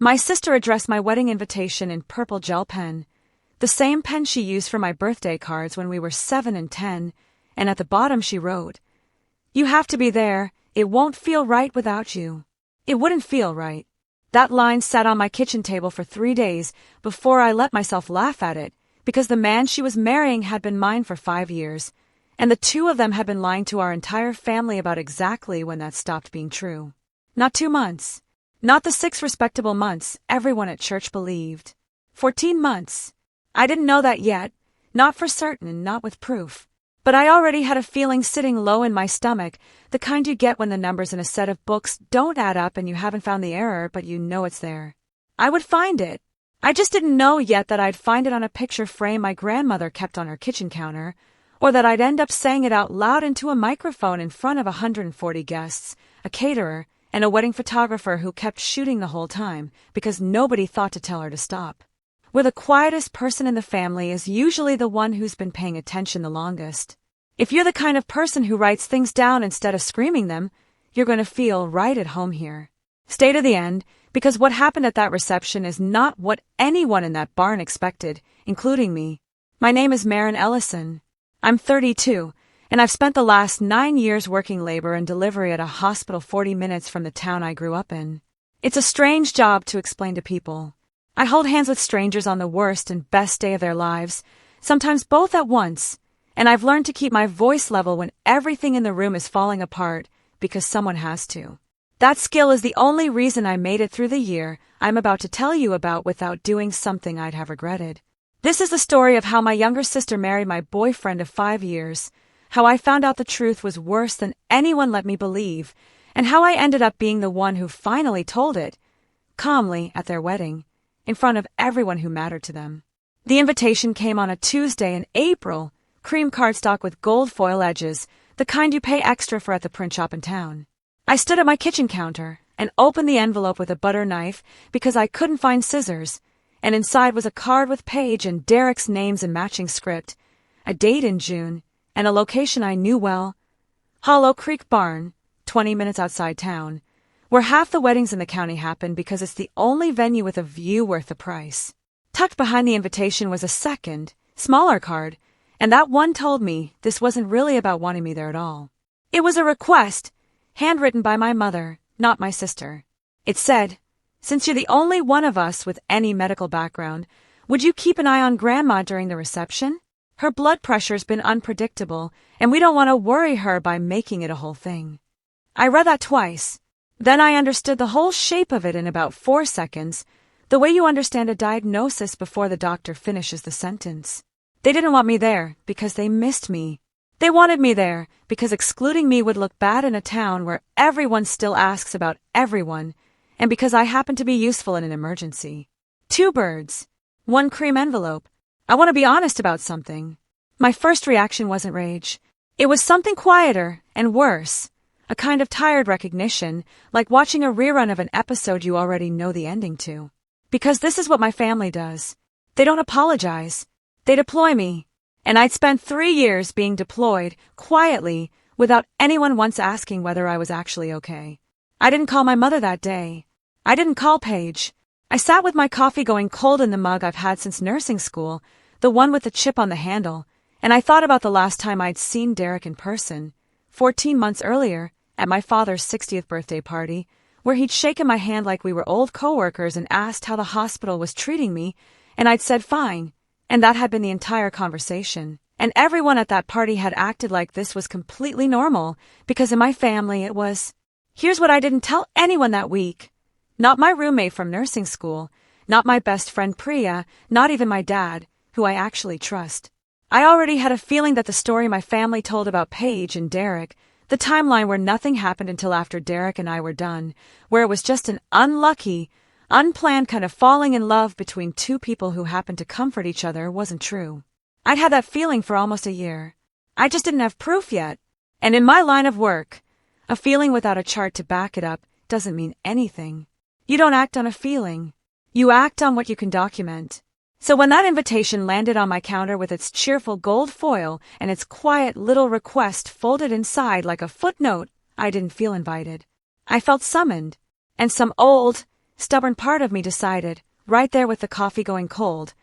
My sister addressed my wedding invitation in purple gel pen, the same pen she used for my birthday cards when we were 7 and 10, and at the bottom she wrote, "You have to be there. It won't feel right without you." It wouldn't feel right. That line sat on my kitchen table for 3 days before I let myself laugh at it, because the man she was marrying had been mine for 5 years, and the two of them had been lying to our entire family about exactly when that stopped being true. Not 2 months. Not the 6 respectable months everyone at church believed. 14 months. I didn't know that yet, not for certain and not with proof. But I already had a feeling sitting low in my stomach, the kind you get when the numbers in a set of books don't add up and you haven't found the error, but you know it's there. I would find it. I just didn't know yet that I'd find it on a picture frame my grandmother kept on her kitchen counter, or that I'd end up saying it out loud into a microphone in front of 140 guests, a caterer, and a wedding photographer who kept shooting the whole time because nobody thought to tell her to stop. Where the quietest person in the family is usually the one who's been paying attention the longest. If you're the kind of person who writes things down instead of screaming them, you're going to feel right at home here. Stay to the end, because what happened at that reception is not what anyone in that barn expected, including me. My name is Maren Ellison. I'm 32, and I've spent the last 9 years working labor and delivery at a hospital 40 minutes from the town I grew up in. It's a strange job to explain to people. I hold hands with strangers on the worst and best day of their lives, sometimes both at once, and I've learned to keep my voice level when everything in the room is falling apart, because someone has to. That skill is the only reason I made it through the year I'm about to tell you about without doing something I'd have regretted. This is the story of how my younger sister married my boyfriend of 5 years, how I found out the truth was worse than anyone let me believe, and how I ended up being the one who finally told it, calmly at their wedding, in front of everyone who mattered to them. The invitation came on a Tuesday in April, cream cardstock with gold foil edges, the kind you pay extra for at the print shop in town. I stood at my kitchen counter and opened the envelope with a butter knife because I couldn't find scissors, and inside was a card with Paige and Derek's names and matching script, a date in June, and a location I knew well, Hollow Creek Barn, 20 minutes outside town, where half the weddings in the county happen because it's the only venue with a view worth the price. Tucked behind the invitation was a second, smaller card, and that one told me this wasn't really about wanting me there at all. It was a request, handwritten by my mother, not my sister. It said, "Since you're the only one of us with any medical background, would you keep an eye on Grandma during the reception? Her blood pressure's been unpredictable, and we don't want to worry her by making it a whole thing." I read that twice. Then I understood the whole shape of it in about 4 seconds, the way you understand a diagnosis before the doctor finishes the sentence. They didn't want me there because they missed me. They wanted me there because excluding me would look bad in a town where everyone still asks about everyone, and because I happen to be useful in an emergency. 2 birds. 1 cream envelope. I want to be honest about something. My first reaction wasn't rage. It was something quieter and worse. A kind of tired recognition, like watching a rerun of an episode you already know the ending to. Because this is what my family does. They don't apologize. They deploy me. And I'd spent 3 years being deployed, quietly, without anyone once asking whether I was actually okay. I didn't call my mother that day. I didn't call Paige. I sat with my coffee going cold in the mug I've had since nursing school, the one with the chip on the handle, and I thought about the last time I'd seen Derek in person, 14 months earlier, at my father's 60th birthday party, where he'd shaken my hand like we were old coworkers and asked how the hospital was treating me, and I'd said fine, and that had been the entire conversation. And everyone at that party had acted like this was completely normal, because in my family it was. Here's what I didn't tell anyone that week. Not my roommate from nursing school, not my best friend Priya, not even my dad, who I actually trust. I already had a feeling that the story my family told about Paige and Derek, the timeline where nothing happened until after Derek and I were done, where it was just an unlucky, unplanned kind of falling in love between 2 people who happened to comfort each other, wasn't true. I'd had that feeling for almost a year. I just didn't have proof yet. And in my line of work, a feeling without a chart to back it up doesn't mean anything. You don't act on a feeling. You act on what you can document. So when that invitation landed on my counter with its cheerful gold foil and its quiet little request folded inside like a footnote, I didn't feel invited. I felt summoned. And some old, stubborn part of me decided, right there with the coffee going cold,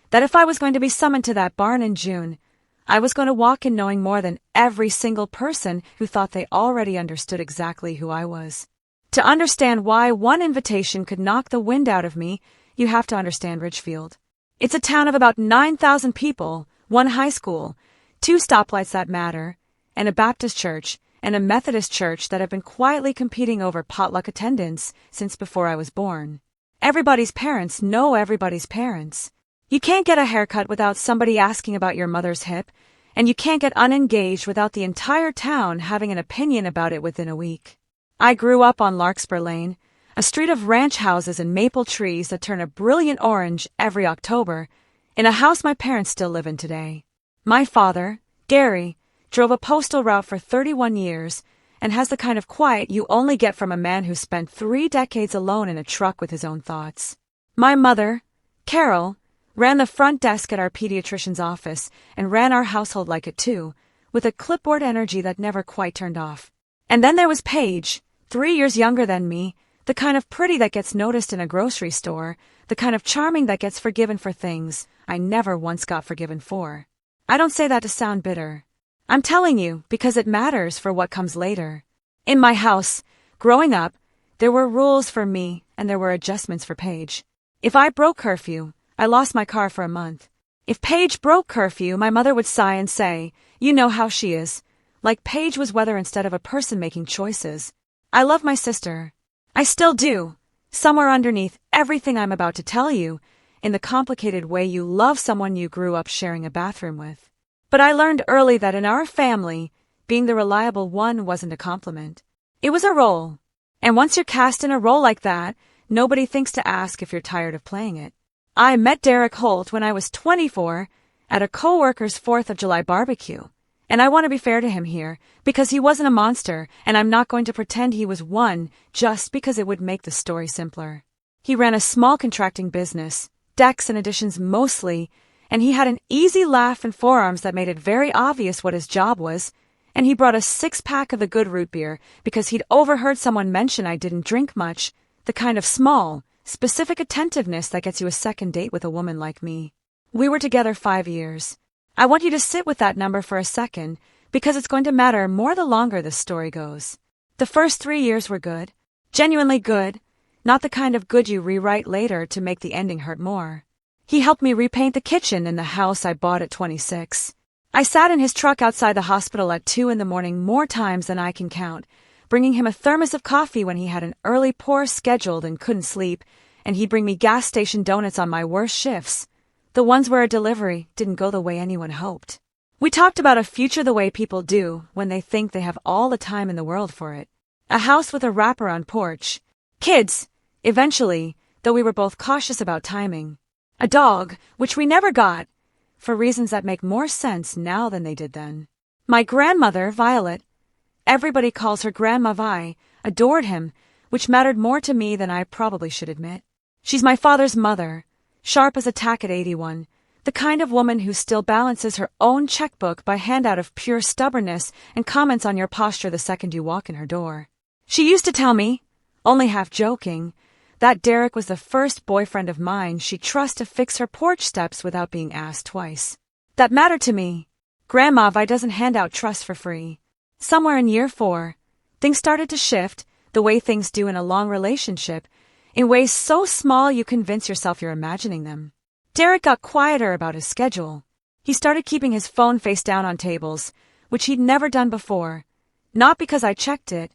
that if I was going to be summoned to that barn in June, I was going to walk in knowing more than every single person who thought they already understood exactly who I was. To understand why one invitation could knock the wind out of me, you have to understand Ridgefield. It's a town of about 9,000 people, one high school, 2 stoplights that matter, and a Baptist church and a Methodist church that have been quietly competing over potluck attendance since before I was born. Everybody's parents know everybody's parents. You can't get a haircut without somebody asking about your mother's hip, and you can't get unengaged without the entire town having an opinion about it within a week. I grew up on Larkspur Lane, a street of ranch houses and maple trees that turn a brilliant orange every October, in a house my parents still live in today. My father, Gary, drove a postal route for 31 years and has the kind of quiet you only get from a man who spent 3 decades alone in a truck with his own thoughts. My mother, Carol, ran the front desk at our pediatrician's office and ran our household like it too, with a clipboard energy that never quite turned off. And then there was Paige, 3 years younger than me, the kind of pretty that gets noticed in a grocery store, the kind of charming that gets forgiven for things I never once got forgiven for. I don't say that to sound bitter. I'm telling you because it matters for what comes later. In my house, growing up, there were rules for me and there were adjustments for Paige. If I broke curfew, I lost my car for a month. If Paige broke curfew, my mother would sigh and say, "You know how she is," like Paige was weather instead of a person making choices. I love my sister. I still do, somewhere underneath everything I'm about to tell you, in the complicated way you love someone you grew up sharing a bathroom with. But I learned early that in our family, being the reliable one wasn't a compliment. It was a role. And once you're cast in a role like that, nobody thinks to ask if you're tired of playing it. I met Derek Holt when I was 24 at a co-worker's 4th of July barbecue. And I want to be fair to him here, because he wasn't a monster, and I'm not going to pretend he was one just because it would make the story simpler. He ran a small contracting business, decks and additions mostly, and he had an easy laugh and forearms that made it very obvious what his job was, and he brought a 6-pack of the good root beer because he'd overheard someone mention I didn't drink much, the kind of small, specific attentiveness that gets you a second date with a woman like me. We were together 5 years. I want you to sit with that number for a second, because it's going to matter more the longer this story goes. The first 3 years were good. Genuinely good. Not the kind of good you rewrite later to make the ending hurt more. He helped me repaint the kitchen in the house I bought at 26. I sat in his truck outside the hospital at 2 in the morning more times than I can count, bringing him a thermos of coffee when he had an early pour scheduled and couldn't sleep, and he'd bring me gas station donuts on my worst shifts. The ones where a delivery didn't go the way anyone hoped. We talked about a future the way people do when they think they have all the time in the world for it. A house with a wraparound porch. Kids, eventually, though we were both cautious about timing. A dog, which we never got, for reasons that make more sense now than they did then. My grandmother, Violet, everybody calls her Grandma Vi, adored him, which mattered more to me than I probably should admit. She's my father's mother. Sharp as a tack at 81, the kind of woman who still balances her own checkbook by hand out of pure stubbornness and comments on your posture the second you walk in her door. She used to tell me, only half joking, that Derek was the first boyfriend of mine she'd trust to fix her porch steps without being asked twice. That mattered to me. Grandma Vi doesn't hand out trust for free. Somewhere in year 4, things started to shift, the way things do in a long relationship, in ways so small you convince yourself you're imagining them. Derek got quieter about his schedule. He started keeping his phone face down on tables, which he'd never done before, not because I checked it,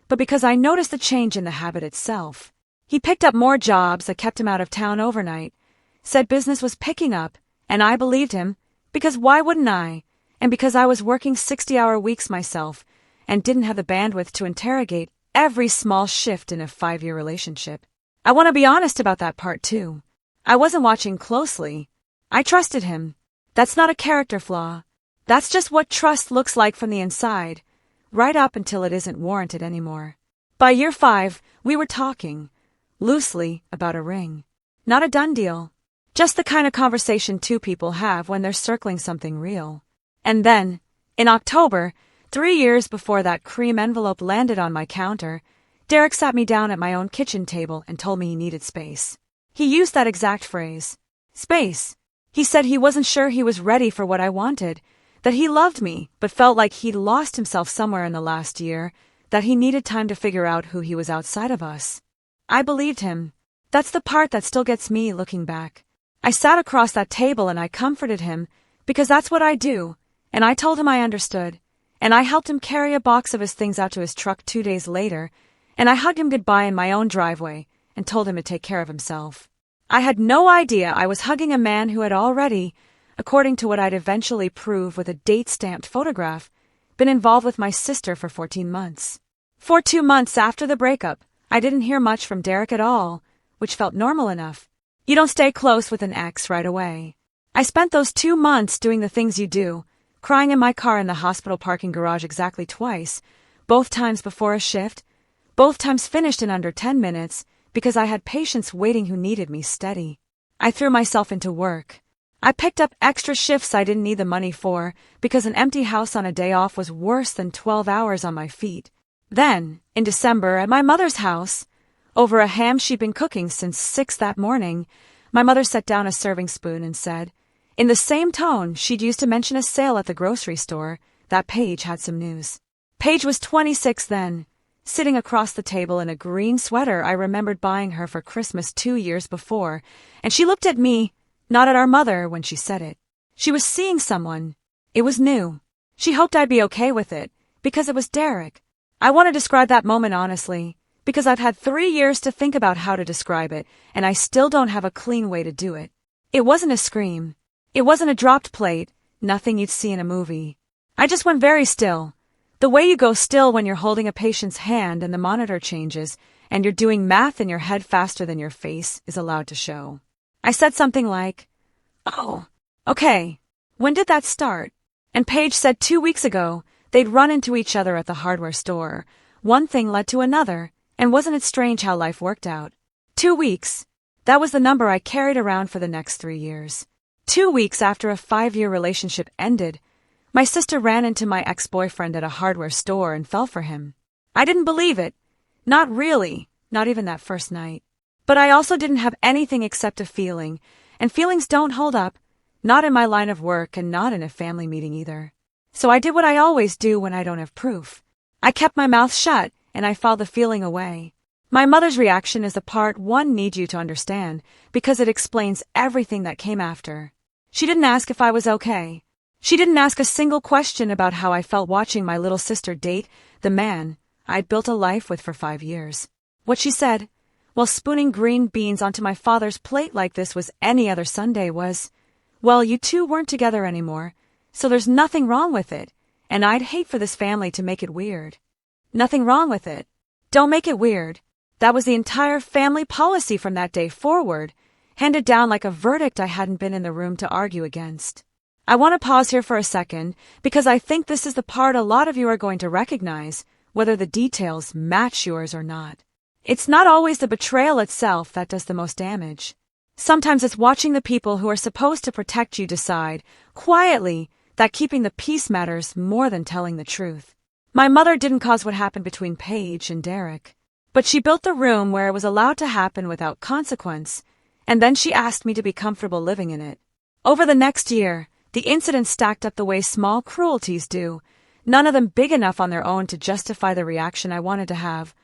but because I noticed the change in the habit itself. He picked up more jobs that kept him out of town overnight, said business was picking up, and I believed him, because why wouldn't I? And because I was working 60-hour weeks myself, and didn't have the bandwidth to interrogate every small shift in a 5-year relationship. I want to be honest about that part, too. I wasn't watching closely. I trusted him. That's not a character flaw. That's just what trust looks like from the inside, right up until it isn't warranted anymore. By year 5, we were talking, loosely, about a ring. Not a done deal. Just the kind of conversation 2 people have when they're circling something real. And then, in October, 3 years before that cream envelope landed on my counter, Derek sat me down at my own kitchen table and told me he needed space. He used that exact phrase. Space. He said he wasn't sure he was ready for what I wanted, that he loved me, but felt like he'd lost himself somewhere in the last year, that he needed time to figure out who he was outside of us. I believed him. That's the part that still gets me looking back. I sat across that table and I comforted him, because that's what I do, and I told him I understood, and I helped him carry a box of his things out to his truck 2 days later, and I hugged him goodbye in my own driveway and told him to take care of himself. I had no idea I was hugging a man who had already, according to what I'd eventually prove with a date-stamped photograph, been involved with my sister for 14 months. For 2 months after the breakup, I didn't hear much from Derek at all, which felt normal enough. You don't stay close with an ex right away. I spent those 2 months doing the things you do, crying in my car in the hospital parking garage exactly twice, both times before a shift, both times finished in under 10 minutes, because I had patients waiting who needed me steady. I threw myself into work. I picked up extra shifts I didn't need the money for, because an empty house on a day off was worse than 12 hours on my feet. Then, in December, at my mother's house, over a ham she'd been cooking since 6 that morning, my mother set down a serving spoon and said, in the same tone she'd used to mention a sale at the grocery store, that Paige had some news. Paige was 26 then, sitting across the table in a green sweater I remembered buying her for Christmas 2 years before, and she looked at me, not at our mother, when she said it. She was seeing someone. It was new. She hoped I'd be okay with it, because it was Derek. I want to describe that moment honestly, because I've had 3 years to think about how to describe it, and I still don't have a clean way to do it. It wasn't a scream. It wasn't a dropped plate, nothing you'd see in a movie. I just went very still. The way you go still when you're holding a patient's hand and the monitor changes, and you're doing math in your head faster than your face is allowed to show. I said something like, "Oh, okay. When did that start?" And Paige said 2 weeks ago they'd run into each other at the hardware store. One thing led to another, and wasn't it strange how life worked out? 2 weeks. That was the number I carried around for the next 3 years. 2 weeks after a 5-year relationship ended, my sister ran into my ex-boyfriend at a hardware store and fell for him. I didn't believe it. Not really, not even that first night. But I also didn't have anything except a feeling, and feelings don't hold up, not in my line of work and not in a family meeting either. So I did what I always do when I don't have proof. I kept my mouth shut, and I filed the feeling away. My mother's reaction is the part one needs you to understand, because it explains everything that came after. She didn't ask if I was okay. She didn't ask a single question about how I felt watching my little sister date the man I'd built a life with for 5 years. What she said, while spooning green beans onto my father's plate like this was any other Sunday, was, "Well, you two weren't together anymore, so there's nothing wrong with it, and I'd hate for this family to make it weird." Nothing wrong with it. Don't make it weird. That was the entire family policy from that day forward, handed down like a verdict I hadn't been in the room to argue against. I want to pause here for a second, because I think this is the part a lot of you are going to recognize, whether the details match yours or not. It's not always the betrayal itself that does the most damage. Sometimes it's watching the people who are supposed to protect you decide, quietly, that keeping the peace matters more than telling the truth. My mother didn't cause what happened between Paige and Derek, but she built the room where it was allowed to happen without consequence, and then she asked me to be comfortable living in it. Over the next year, the incidents stacked up the way small cruelties do, none of them big enough on their own to justify the reaction I wanted to have,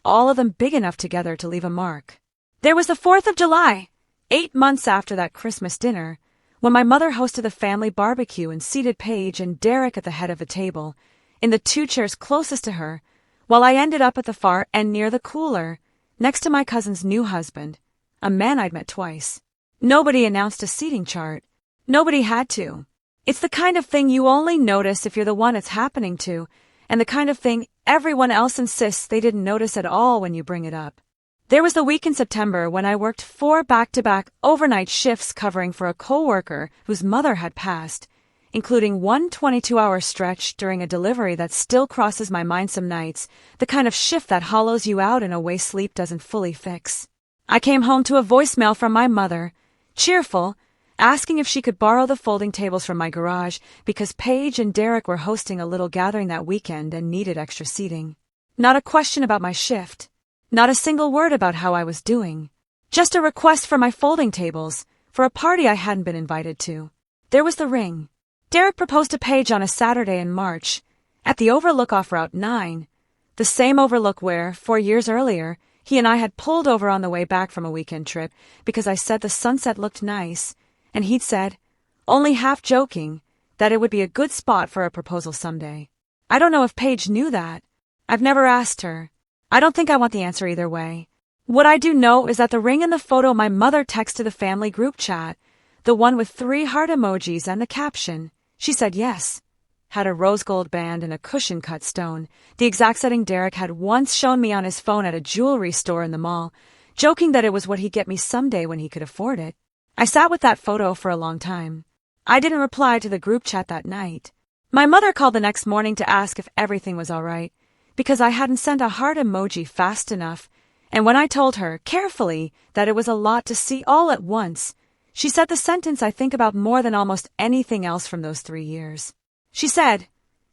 all of them big enough together to leave a mark. There was the 4th of July, 8 months after that Christmas dinner, when my mother hosted the family barbecue and seated Paige and Derek at the head of the table, in the 2 chairs closest to her, while I ended up at the far end near the cooler, next to my cousin's new husband, a man I'd met twice. Nobody announced a seating chart. Nobody had to. It's the kind of thing you only notice if you're the one it's happening to, and the kind of thing everyone else insists they didn't notice at all when you bring it up. There was the week in September when I worked 4 back-to-back overnight shifts covering for a coworker whose mother had passed, including one 22-hour stretch during a delivery that still crosses my mind some nights, the kind of shift that hollows you out in a way sleep doesn't fully fix. I came home to a voicemail from my mother, cheerful, asking if she could borrow the folding tables from my garage because Paige and Derek were hosting a little gathering that weekend and needed extra seating. Not a question about my shift. Not a single word about how I was doing. Just a request for my folding tables, for a party I hadn't been invited to. There was the ring. Derek proposed to Paige on a Saturday in March, at the overlook off Route 9, the same overlook where, 4 years earlier, he and I had pulled over on the way back from a weekend trip because I said the sunset looked nice, and he'd said, only half joking, that it would be a good spot for a proposal someday. I don't know if Paige knew that. I've never asked her. I don't think I want the answer either way. What I do know is that the ring in the photo my mother texted the family group chat, the one with 3 heart emojis and the caption, she said yes, had a rose gold band and a cushion-cut stone, the exact setting Derek had once shown me on his phone at a jewelry store in the mall, joking that it was what he'd get me someday when he could afford it. I sat with that photo for a long time. I didn't reply to the group chat that night. My mother called the next morning to ask if everything was all right, because I hadn't sent a heart emoji fast enough, and when I told her, carefully, that it was a lot to see all at once, she said the sentence I think about more than almost anything else from those 3 years. She said,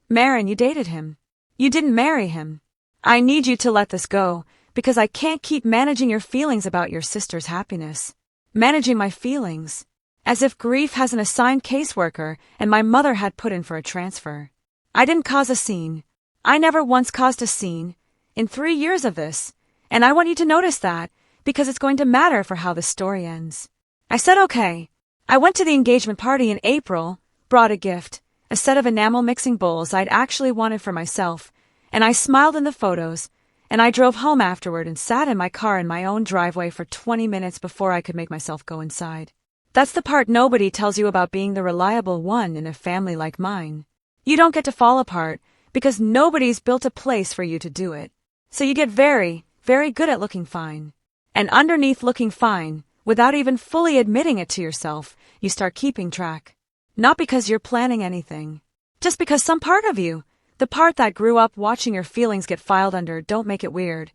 Maren, you dated him. You didn't marry him. I need you to let this go, because I can't keep managing your feelings about your sister's happiness. Managing my feelings. As if grief has an assigned caseworker and my mother had put in for a transfer. I didn't cause a scene. I never once caused a scene, in 3 years of this, and I want you to notice that, because it's going to matter for how the story ends. I said okay. I went to the engagement party in April, brought a gift, a set of enamel mixing bowls I'd actually wanted for myself, and I smiled in the photos, and I drove home afterward and sat in my car in my own driveway for 20 minutes before I could make myself go inside. That's the part nobody tells you about being the reliable one in a family like mine. You don't get to fall apart, because nobody's built a place for you to do it. So you get very, very good at looking fine. And underneath looking fine, without even fully admitting it to yourself, you start keeping track. Not because you're planning anything. Just because some part of you, the part that grew up watching your feelings get filed under Don't Make It Weird,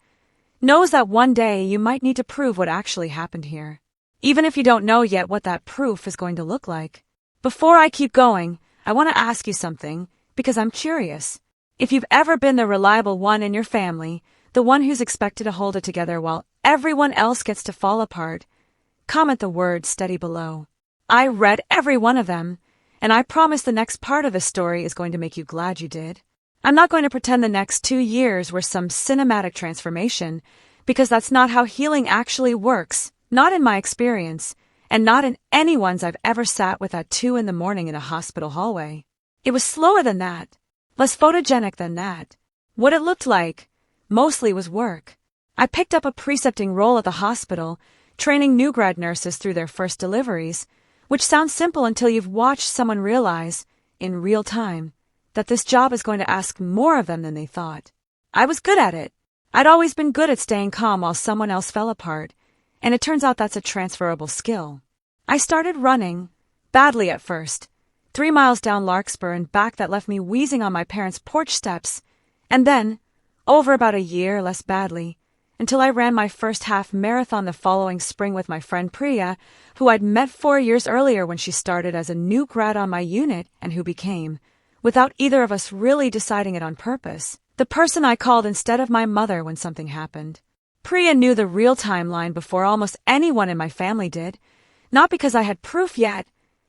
knows that one day you might need to prove what actually happened here. Even if you don't know yet what that proof is going to look like. Before I keep going, I want to ask you something, because I'm curious. If you've ever been the reliable one in your family, the one who's expected to hold it together while everyone else gets to fall apart, comment the word steady below. I read every one of them, and I promise the next part of the story is going to make you glad you did. I'm not going to pretend the next 2 years were some cinematic transformation, because that's not how healing actually works, not in my experience, and not in anyone's I've ever sat with at 2 a.m. in a hospital hallway. It was slower than that, less photogenic than that. What it looked like, mostly was work. I picked up a precepting role at the hospital, training new grad nurses through their first deliveries, which sounds simple until you've watched someone realize, in real time, that this job is going to ask more of them than they thought. I was good at it. I'd always been good at staying calm while someone else fell apart, and it turns out that's a transferable skill. I started running, badly at first, 3 miles down Larkspur and back that left me wheezing on my parents' porch steps, and then, over about a year, less badly, until I ran my first half marathon the following spring with my friend Priya, who I'd met 4 years earlier when she started as a new grad on my unit and who became, without either of us really deciding it on purpose, the person I called instead of my mother when something happened. Priya knew the real timeline before almost anyone in my family did, not because I had proof yet,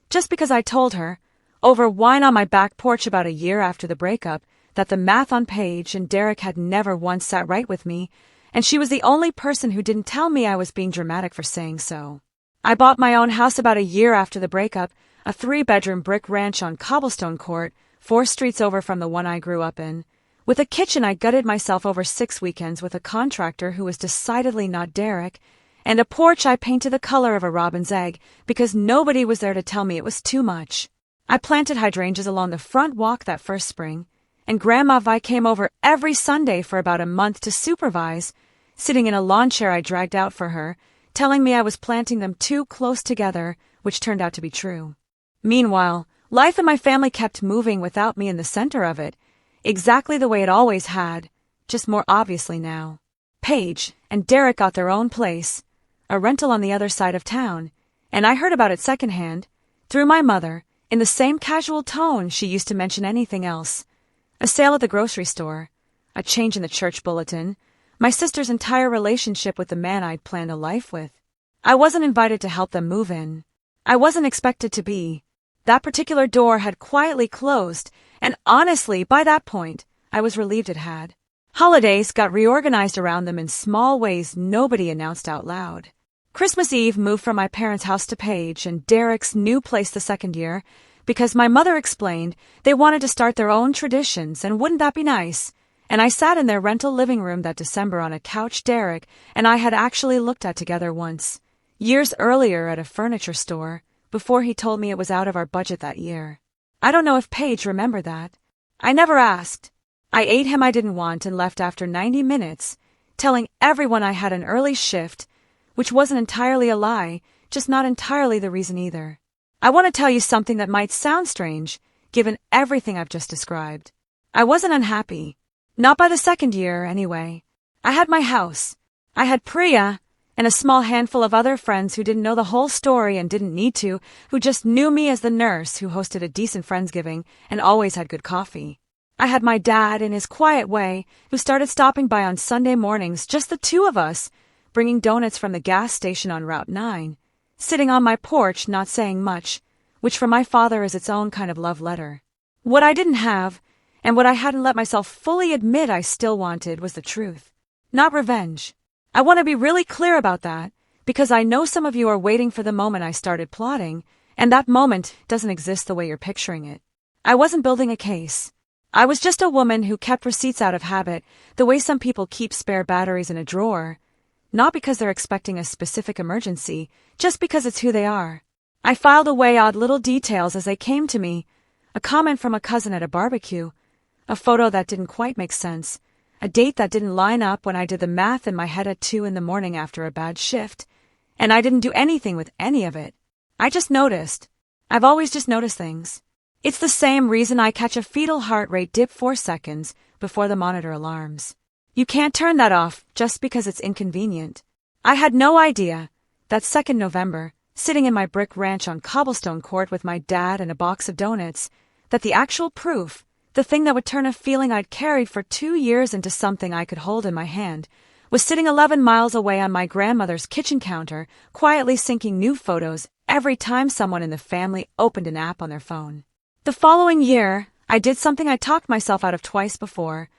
just because I told her, over wine on my back porch about a year after the breakup, that the math on Paige and Derek had never once sat right with me, and she was the only person who didn't tell me I was being dramatic for saying so. I bought my own house about a year after the breakup, a 3-bedroom brick ranch on Cobblestone Court, 4 streets over from the one I grew up in. With a kitchen I gutted myself over 6 weekends with a contractor who was decidedly not Derek, and a porch I painted the color of a robin's egg because nobody was there to tell me it was too much. I planted hydrangeas along the front walk that first spring, and Grandma Vi came over every Sunday for about a month to supervise, sitting in a lawn chair I dragged out for her, telling me I was planting them too close together, which turned out to be true. Meanwhile, life in my family kept moving without me in the center of it, exactly the way it always had, just more obviously now. Paige and Derek got their own place, a rental on the other side of town, and I heard about it secondhand, through my mother, in the same casual tone she used to mention anything else. A sale at the grocery store, a change in the church bulletin, My sister's entire relationship with the man I'd planned a life with. I wasn't invited to help them move in. I wasn't expected to be. That particular door had quietly closed, and honestly, by that point, I was relieved it had. Holidays got reorganized around them in small ways nobody announced out loud. Christmas Eve moved from my parents' house to Paige and Derek's new place the second year, because my mother explained they wanted to start their own traditions, and wouldn't that be nice? And I sat in their rental living room that December on a couch Derek and I had actually looked at together once, years earlier at a furniture store, before he told me it was out of our budget that year. I don't know if Paige remembered that. I never asked. I ate him I didn't want and left after 90 minutes, telling everyone I had an early shift, which wasn't entirely a lie, just not entirely the reason either. I want to tell you something that might sound strange, given everything I've just described. I wasn't unhappy. Not by the second year, anyway. I had my house. I had Priya, and a small handful of other friends who didn't know the whole story and didn't need to, who just knew me as the nurse who hosted a decent Friendsgiving and always had good coffee. I had my dad, in his quiet way, who started stopping by on Sunday mornings, just the two of us, bringing donuts from the gas station on Route 9, sitting on my porch not saying much, which for my father is its own kind of love letter. What I didn't have, and what I hadn't let myself fully admit I still wanted, was the truth. Not revenge. I want to be really clear about that, because I know some of you are waiting for the moment I started plotting, and that moment doesn't exist the way you're picturing it. I wasn't building a case. I was just a woman who kept receipts out of habit, the way some people keep spare batteries in a drawer. Not because they're expecting a specific emergency, just because it's who they are. I filed away odd little details as they came to me. A comment from a cousin at a barbecue. A photo that didn't quite make sense. A date that didn't line up when I did the math in my head at 2 a.m. after a bad shift. And I didn't do anything with any of it. I just noticed. I've always just noticed things. It's the same reason I catch a fetal heart rate dip 4 seconds before the monitor alarms. You can't turn that off just because it's inconvenient. I had no idea that 2nd November, sitting in my brick ranch on Cobblestone Court with my dad and a box of donuts, that the actual proof, the thing that would turn a feeling I'd carried for 2 years into something I could hold in my hand, was sitting 11 miles away on my grandmother's kitchen counter, quietly syncing new photos every time someone in the family opened an app on their phone. The following year, I did something I talked myself out of twice before.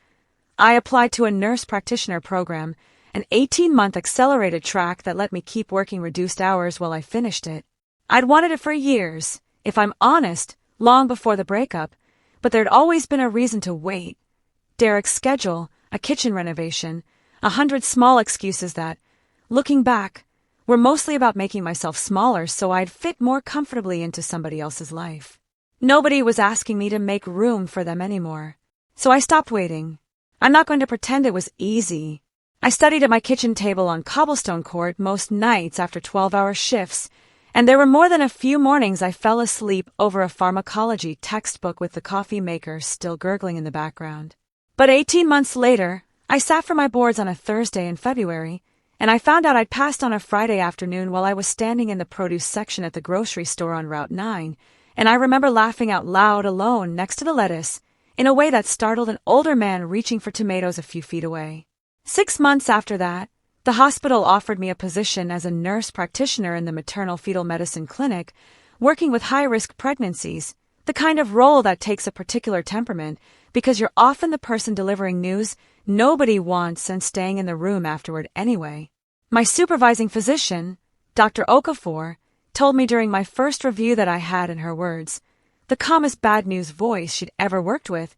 I applied to a nurse practitioner program, an 18-month accelerated track that let me keep working reduced hours while I finished it. I'd wanted it for years, if I'm honest, long before the breakup, but there'd always been a reason to wait. Derek's schedule, a kitchen renovation, 100 small excuses that, looking back, were mostly about making myself smaller so I'd fit more comfortably into somebody else's life. Nobody was asking me to make room for them anymore. So I stopped waiting. I'm not going to pretend it was easy. I studied at my kitchen table on Cobblestone Court most nights after 12-hour shifts, and there were more than a few mornings I fell asleep over a pharmacology textbook with the coffee maker still gurgling in the background. But 18 months later, I sat for my boards on a Thursday in February, and I found out I'd passed on a Friday afternoon while I was standing in the produce section at the grocery store on Route 9, and I remember laughing out loud alone next to the lettuce in a way that startled an older man reaching for tomatoes a few feet away. 6 months after that, the hospital offered me a position as a nurse practitioner in the maternal fetal medicine clinic, working with high-risk pregnancies, the kind of role that takes a particular temperament because you're often the person delivering news nobody wants and staying in the room afterward anyway. My supervising physician, Dr. Okafor, told me during my first review that I had, in her words, the calmest bad news voice she'd ever worked with,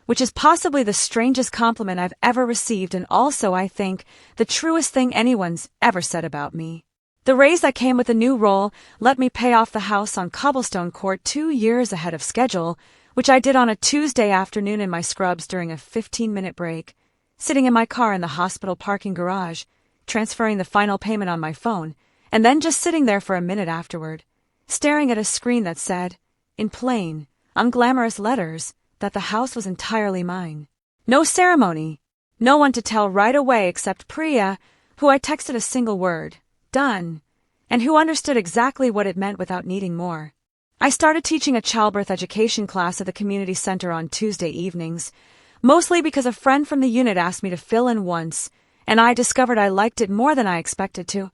which is possibly the strangest compliment I've ever received and also, I think, the truest thing anyone's ever said about me. The raise that came with the new role let me pay off the house on Cobblestone Court 2 years ahead of schedule, which I did on a Tuesday afternoon in my scrubs during a 15-minute break, sitting in my car in the hospital parking garage, transferring the final payment on my phone, and then just sitting there for a minute afterward, staring at a screen that said, in plain, unglamorous letters, that the house was entirely mine. No ceremony. No one to tell right away except Priya, who I texted a single word, done, and who understood exactly what it meant without needing more. I started teaching a childbirth education class at the community center on Tuesday evenings, mostly because a friend from the unit asked me to fill in once, and I discovered I liked it more than I expected to.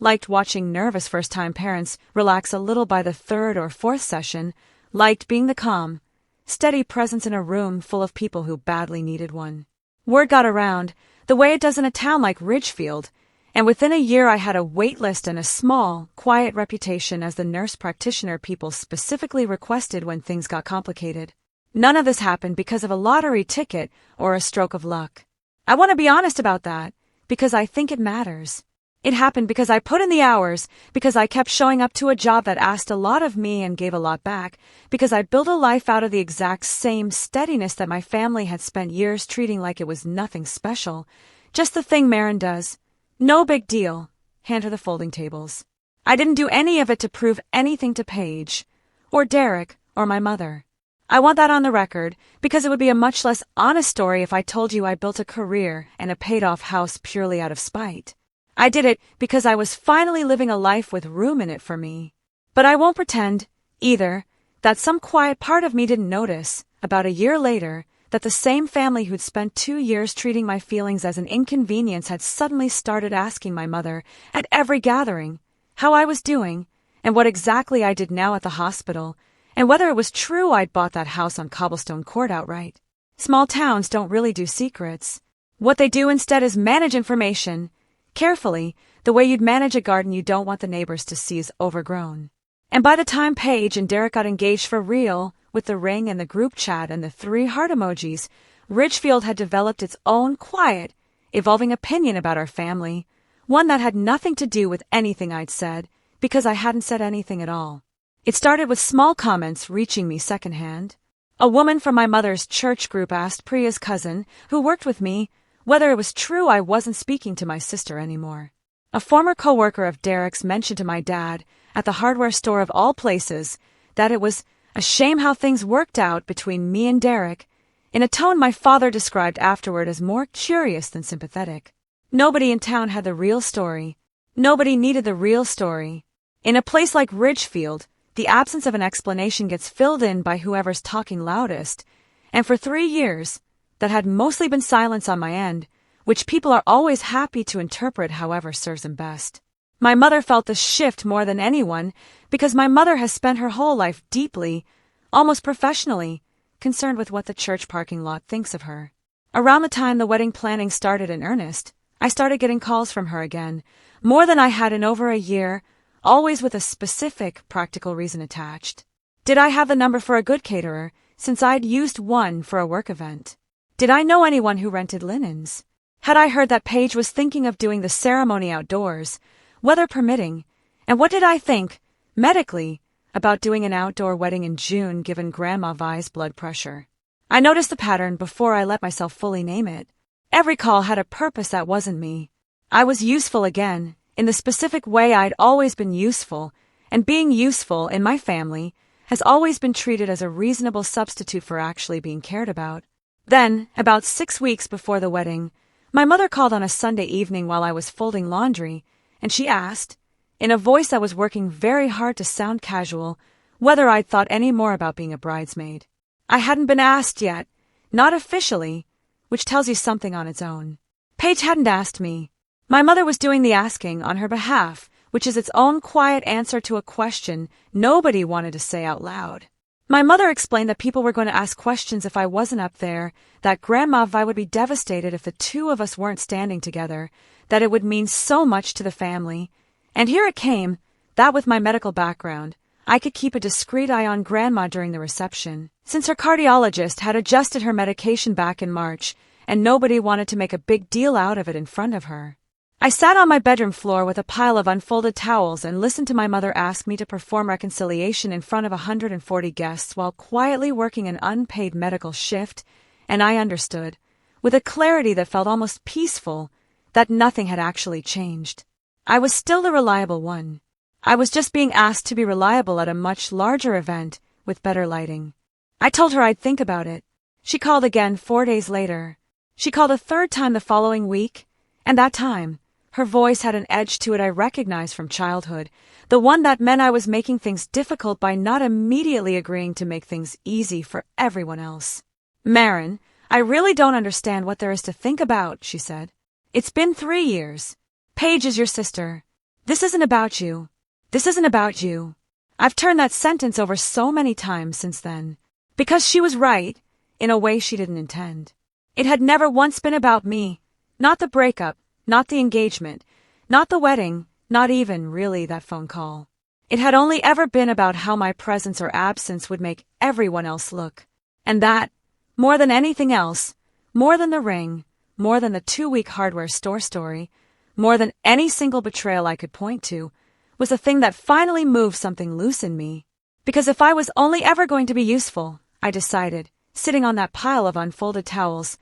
Liked watching nervous first-time parents relax a little by the third or fourth session, liked being the calm, steady presence in a room full of people who badly needed one. Word got around, the way it does in a town like Ridgefield, and within a year I had a wait list and a small, quiet reputation as the nurse practitioner people specifically requested when things got complicated. None of this happened because of a lottery ticket or a stroke of luck. I want to be honest about that, because I think it matters. It happened because I put in the hours, because I kept showing up to a job that asked a lot of me and gave a lot back, because I built a life out of the exact same steadiness that my family had spent years treating like it was nothing special, just the thing Maren does. No big deal. Hand her the folding tables. I didn't do any of it to prove anything to Paige, or Derek, or my mother. I want that on the record, because it would be a much less honest story if I told you I built a career and a paid-off house purely out of spite. I did it because I was finally living a life with room in it for me. But I won't pretend, either, that some quiet part of me didn't notice, about a year later, that the same family who'd spent 2 years treating my feelings as an inconvenience had suddenly started asking my mother, at every gathering, how I was doing, and what exactly I did now at the hospital, and whether it was true I'd bought that house on Cobblestone Court outright. Small towns don't really do secrets. What they do instead is manage information, carefully, the way you'd manage a garden you don't want the neighbors to see is overgrown. And by the time Paige and Derek got engaged for real, with the ring and the group chat and the 3 heart emojis, Ridgefield had developed its own quiet, evolving opinion about our family, one that had nothing to do with anything I'd said, because I hadn't said anything at all. It started with small comments reaching me secondhand. A woman from my mother's church group asked Priya's cousin, who worked with me, whether it was true I wasn't speaking to my sister anymore. A former coworker of Derek's mentioned to my dad, at the hardware store of all places, that it was a shame how things worked out between me and Derek, in a tone my father described afterward as more curious than sympathetic. Nobody in town had the real story. Nobody needed the real story. In a place like Ridgefield, the absence of an explanation gets filled in by whoever's talking loudest, and for 3 years, that had mostly been silence on my end, which people are always happy to interpret however serves them best. My mother felt the shift more than anyone, because my mother has spent her whole life deeply, almost professionally, concerned with what the church parking lot thinks of her. Around the time the wedding planning started in earnest, I started getting calls from her again, more than I had in over a year, always with a specific, practical reason attached. Did I have the number for a good caterer, since I'd used one for a work event? Did I know anyone who rented linens? Had I heard that Paige was thinking of doing the ceremony outdoors, weather permitting, and what did I think, medically, about doing an outdoor wedding in June given Grandma Vi's blood pressure? I noticed the pattern before I let myself fully name it. Every call had a purpose that wasn't me. I was useful again, in the specific way I'd always been useful, and being useful in my family has always been treated as a reasonable substitute for actually being cared about. Then, about 6 weeks before the wedding, my mother called on a Sunday evening while I was folding laundry, and she asked, in a voice that was working very hard to sound casual, whether I'd thought any more about being a bridesmaid. I hadn't been asked yet, not officially, which tells you something on its own. Paige hadn't asked me. My mother was doing the asking on her behalf, which is its own quiet answer to a question nobody wanted to say out loud. My mother explained that people were going to ask questions if I wasn't up there, that Grandma Vi would be devastated if the 2 of us weren't standing together, that it would mean so much to the family. And here it came, that with my medical background, I could keep a discreet eye on Grandma during the reception, since her cardiologist had adjusted her medication back in March, and nobody wanted to make a big deal out of it in front of her. I sat on my bedroom floor with a pile of unfolded towels and listened to my mother ask me to perform reconciliation in front of 140 guests while quietly working an unpaid medical shift, and I understood, with a clarity that felt almost peaceful, that nothing had actually changed. I was still the reliable one. I was just being asked to be reliable at a much larger event with better lighting. I told her I'd think about it. She called again 4 days later. She called a 3rd time the following week, and that time, her voice had an edge to it I recognized from childhood, the one that meant I was making things difficult by not immediately agreeing to make things easy for everyone else. "Maren, I really don't understand what there is to think about," she said. It's been 3 years. Paige is your sister. This isn't about you. This isn't about you. I've turned that sentence over so many times since then. Because she was right, in a way she didn't intend. It had never once been about me. Not the breakup, not the engagement, not the wedding, not even, really, that phone call. It had only ever been about how my presence or absence would make everyone else look. And that, more than anything else, more than the ring, more than the 2-week hardware store story, more than any single betrayal I could point to, was a thing that finally moved something loose in me. Because if I was only ever going to be useful, I decided, sitting on that pile of unfolded towels,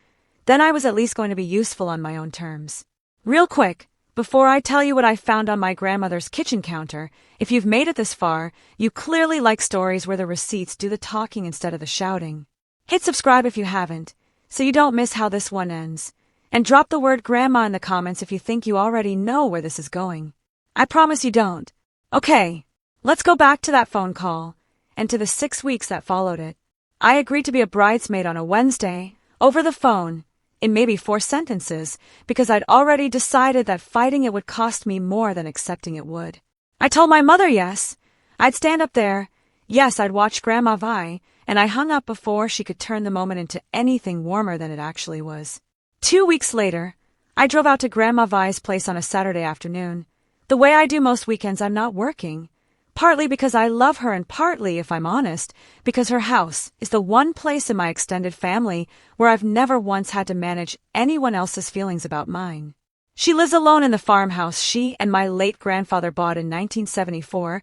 then I was at least going to be useful on my own terms. Real quick, before I tell you what I found on my grandmother's kitchen counter, if you've made it this far, you clearly like stories where the receipts do the talking instead of the shouting. Hit subscribe if you haven't, so you don't miss how this one ends. And drop the word grandma in the comments if you think you already know where this is going. I promise you don't. Okay, let's go back to that phone call, and to the 6 weeks that followed it. I agreed to be a bridesmaid on a Wednesday, over the phone, in maybe 4 sentences, because I'd already decided that fighting it would cost me more than accepting it would. I told my mother yes, I'd stand up there, yes, I'd watch Grandma Vi, and I hung up before she could turn the moment into anything warmer than it actually was. 2 weeks later, I drove out to Grandma Vi's place on a Saturday afternoon. The way I do most weekends, I'm not working. Partly because I love her and partly, if I'm honest, because her house is the one place in my extended family where I've never once had to manage anyone else's feelings about mine. She lives alone in the farmhouse she and my late grandfather bought in 1974,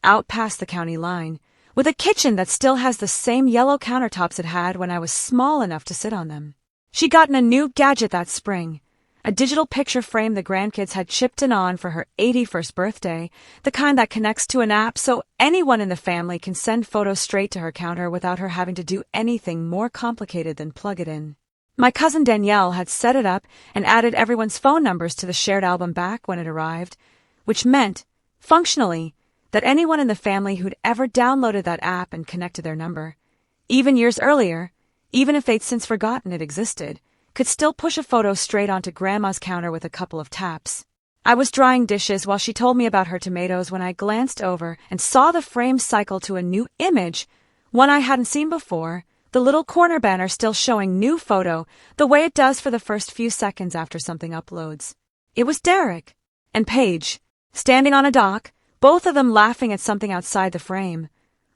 out past the county line, with a kitchen that still has the same yellow countertops it had when I was small enough to sit on them. She'd gotten a new gadget that spring, a digital picture frame the grandkids had chipped in on for her 81st birthday, the kind that connects to an app so anyone in the family can send photos straight to her counter without her having to do anything more complicated than plug it in. My cousin Danielle had set it up and added everyone's phone numbers to the shared album back when it arrived, which meant, functionally, that anyone in the family who'd ever downloaded that app and connected their number, even years earlier, even if they'd since forgotten it existed, could still push a photo straight onto Grandma's counter with a couple of taps. I was drying dishes while she told me about her tomatoes when I glanced over and saw the frame cycle to a new image, one I hadn't seen before, the little corner banner still showing new photo the way it does for the first few seconds after something uploads. It was Derek and Paige, standing on a dock, both of them laughing at something outside the frame.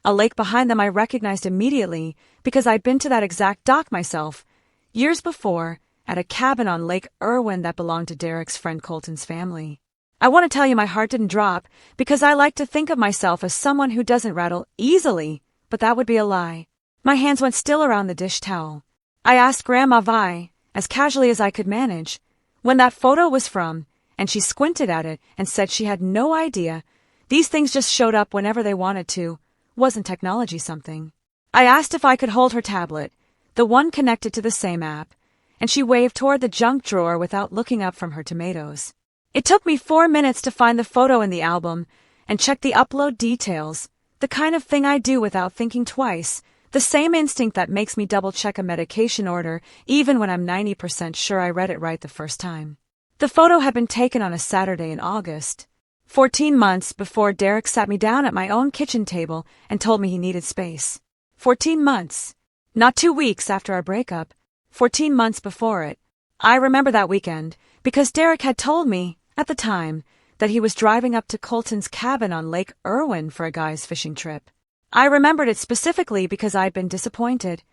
A lake behind them I recognized immediately because I'd been to that exact dock myself, years before, at a cabin on Lake Irwin that belonged to Derek's friend Colton's family. I want to tell you my heart didn't drop because I like to think of myself as someone who doesn't rattle easily, but that would be a lie. My hands went still around the dish towel. I asked Grandma Vi, as casually as I could manage, when that photo was from, and she squinted at it and said she had no idea. These things just showed up whenever they wanted to. Wasn't technology something? I asked if I could hold her tablet, the one connected to the same app, and she waved toward the junk drawer without looking up from her tomatoes. It took me 4 minutes to find the photo in the album and check the upload details, the kind of thing I do without thinking twice, the same instinct that makes me double-check a medication order even when I'm 90% sure I read it right the first time. The photo had been taken on a Saturday in August, 14 months before Derek sat me down at my own kitchen table and told me he needed space. 14 months. Not 2 weeks after our breakup. 14 months before it. I remember that weekend because Derek had told me, at the time, that he was driving up to Colton's cabin on Lake Irwin for a guy's fishing trip. I remembered it specifically because I'd been disappointed.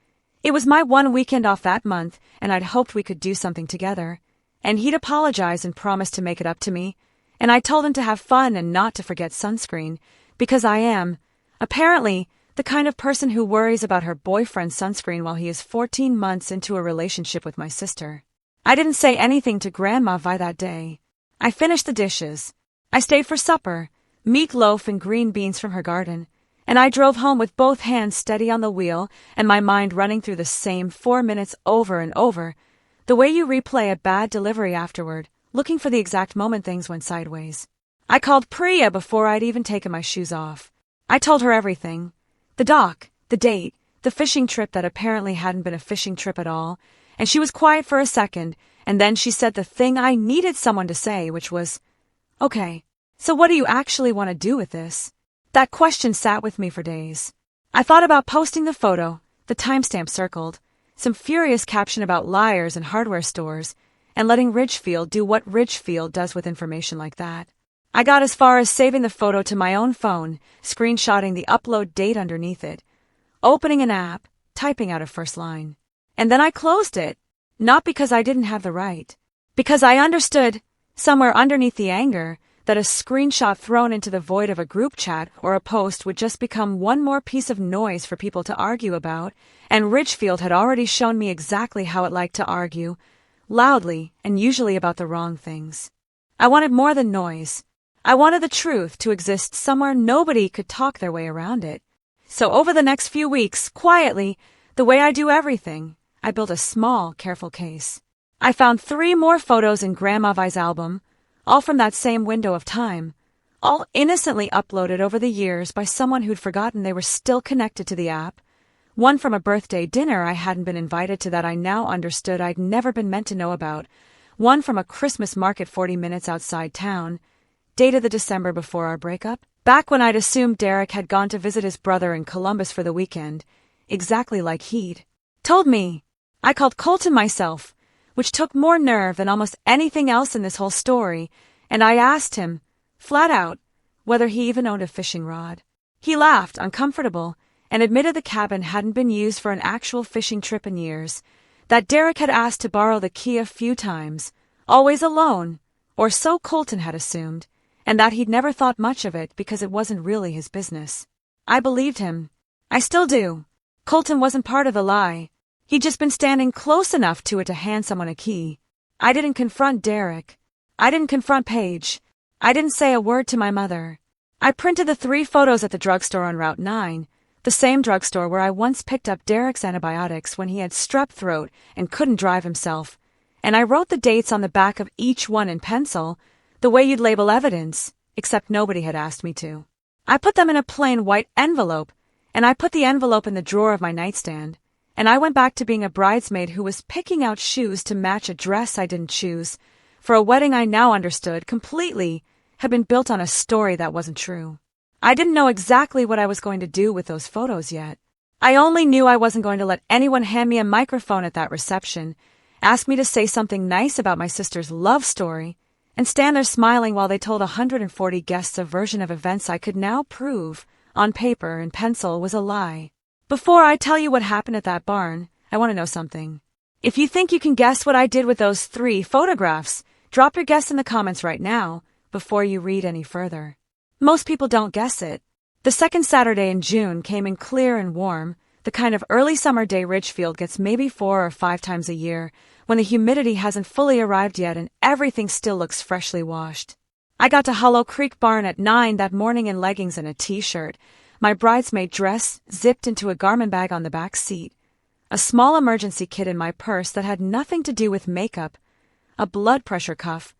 It was my one weekend off that month, and I'd hoped we could do something together. And he'd apologized and promised to make it up to me. And I told him to have fun and not to forget sunscreen, because I am, apparently, the kind of person who worries about her boyfriend's sunscreen while he is 14 months into a relationship with my sister. I didn't say anything to Grandma Vi that day. I finished the dishes. I stayed for supper, meatloaf and green beans from her garden, and I drove home with both hands steady on the wheel and my mind running through the same 4 minutes over and over, the way you replay a bad delivery afterward, looking for the exact moment things went sideways. I called Priya before I'd even taken my shoes off. I told her everything. The dock, the date, the fishing trip that apparently hadn't been a fishing trip at all, And she was quiet for a second, and then she said the thing I needed someone to say, which was, "Okay, so what do you actually want to do with this?" That question sat with me for days. I thought about posting the photo, the timestamp circled, some furious caption about liars and hardware stores, and letting Ridgefield do what Ridgefield does with information like that. I got as far as saving the photo to my own phone, screenshotting the upload date underneath it, opening an app, typing out a first line. And then I closed it, not because I didn't have the right, because I understood, somewhere underneath the anger, that a screenshot thrown into the void of a group chat or a post would just become one more piece of noise for people to argue about, and Ridgefield had already shown me exactly how it liked to argue, loudly and usually about the wrong things. I wanted more than noise. I wanted the truth to exist somewhere nobody could talk their way around it. So over the next few weeks, quietly, the way I do everything, I built a small, careful case. I found 3 more photos in Grandma Vi's album, all from that same window of time, all innocently uploaded over the years by someone who'd forgotten they were still connected to the app, one from a birthday dinner I hadn't been invited to that I now understood I'd never been meant to know about, one from a Christmas market 40 minutes outside town, dated the December before our breakup, back when I'd assumed Derek had gone to visit his brother in Columbus for the weekend, exactly like he'd told me. I called Colton myself, which took more nerve than almost anything else in this whole story, and I asked him, flat out, whether he even owned a fishing rod. He laughed, uncomfortable, and admitted the cabin hadn't been used for an actual fishing trip in years, that Derek had asked to borrow the key a few times, always alone, or so Colton had assumed, and that he'd never thought much of it because it wasn't really his business. I believed him. I still do. Colton wasn't part of the lie. He'd just been standing close enough to it to hand someone a key. I didn't confront Derek. I didn't confront Paige. I didn't say a word to my mother. I printed the 3 photos at the drugstore on Route 9, the same drugstore where I once picked up Derek's antibiotics when he had strep throat and couldn't drive himself, and I wrote the dates on the back of each one in pencil, the way you'd label evidence, except nobody had asked me to. I put them in a plain white envelope, and I put the envelope in the drawer of my nightstand, and I went back to being a bridesmaid who was picking out shoes to match a dress I didn't choose, for a wedding I now understood completely had been built on a story that wasn't true. I didn't know exactly what I was going to do with those photos yet. I only knew I wasn't going to let anyone hand me a microphone at that reception, ask me to say something nice about my sister's love story, and stand there smiling while they told 140 guests a version of events I could now prove, on paper and pencil, was a lie. Before I tell you what happened at that barn, I want to know something. If you think you can guess what I did with those 3 photographs, drop your guess in the comments right now, before you read any further. Most people don't guess it. The second Saturday in June came in clear and warm, the kind of early summer day Ridgefield gets maybe 4 or 5 times a year, when the humidity hasn't fully arrived yet and everything still looks freshly washed. I got to Hollow Creek Barn at 9 that morning in leggings and a t-shirt, my bridesmaid dress zipped into a garment bag on the back seat, a small emergency kit in my purse that had nothing to do with makeup, a blood pressure cuff,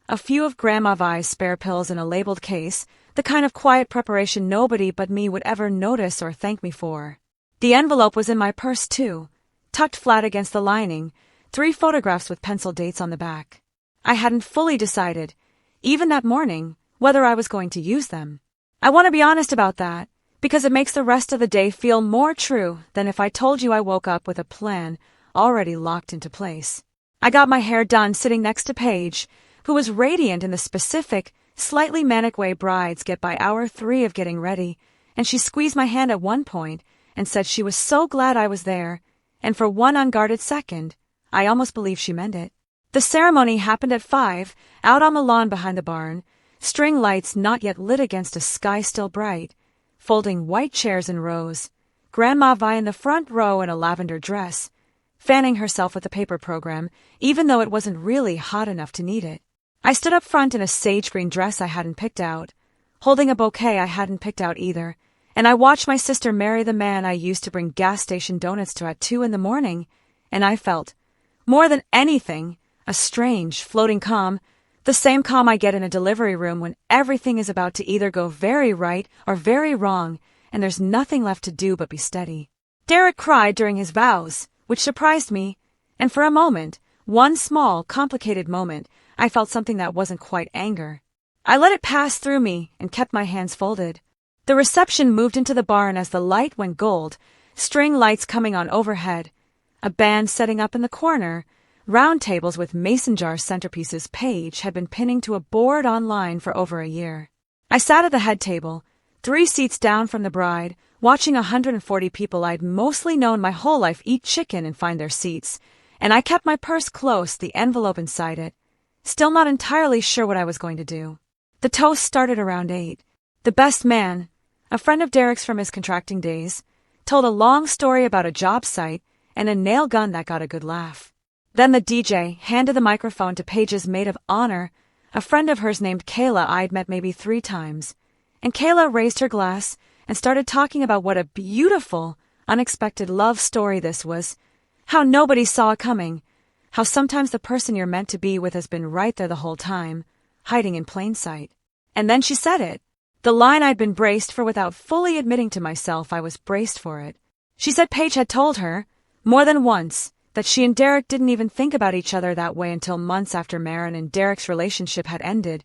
a few of Grandma Vi's spare pills in a labeled case, the kind of quiet preparation nobody but me would ever notice or thank me for. The envelope was in my purse too, tucked flat against the lining, 3 photographs with pencil dates on the back. I hadn't fully decided, even that morning, whether I was going to use them. I want to be honest about that, because it makes the rest of the day feel more true than if I told you I woke up with a plan already locked into place. I got my hair done sitting next to Paige, who was radiant in the specific, slightly manic way brides get by hour 3 of getting ready, and she squeezed my hand at one point and said she was so glad I was there, and for one unguarded second, I almost believed she meant it. The ceremony happened at 5, out on the lawn behind the barn, string lights not yet lit against a sky still bright, folding white chairs in rows, Grandma Vi in the front row in a lavender dress, fanning herself with a paper program, even though it wasn't really hot enough to need it. I stood up front in a sage green dress I hadn't picked out, holding a bouquet I hadn't picked out either, and I watched my sister marry the man I used to bring gas station donuts to at 2 in the morning, and I felt, more than anything, a strange, floating calm, the same calm I get in a delivery room when everything is about to either go very right or very wrong, and there's nothing left to do but be steady. Derek cried during his vows, which surprised me, And for a moment, one small, complicated moment, I felt something that wasn't quite anger. I let it pass through me and kept my hands folded. The reception moved into the barn as the light went gold, string lights coming on overhead, a band setting up in the corner, round tables with mason jar centerpieces Paige had been pinning to a board online for over a year. I sat at the head table, 3 seats down from the bride, watching 140 people I'd mostly known my whole life eat chicken and find their seats, and I kept my purse close, the envelope inside it, still not entirely sure what I was going to do. The toast started around 8. The best man, a friend of Derek's from his contracting days, told a long story about a job site and a nail gun that got a good laugh. Then the DJ handed the microphone to Paige's maid of honor, a friend of hers named Kayla I'd met maybe 3 times, and Kayla raised her glass and started talking about what a beautiful, unexpected love story this was, how nobody saw it coming, how sometimes the person you're meant to be with has been right there the whole time, hiding in plain sight. And then she said it. The line I'd been braced for without fully admitting to myself I was braced for it. She said Paige had told her, more than once, that she and Derek didn't even think about each other that way until months after Maren and Derek's relationship had ended.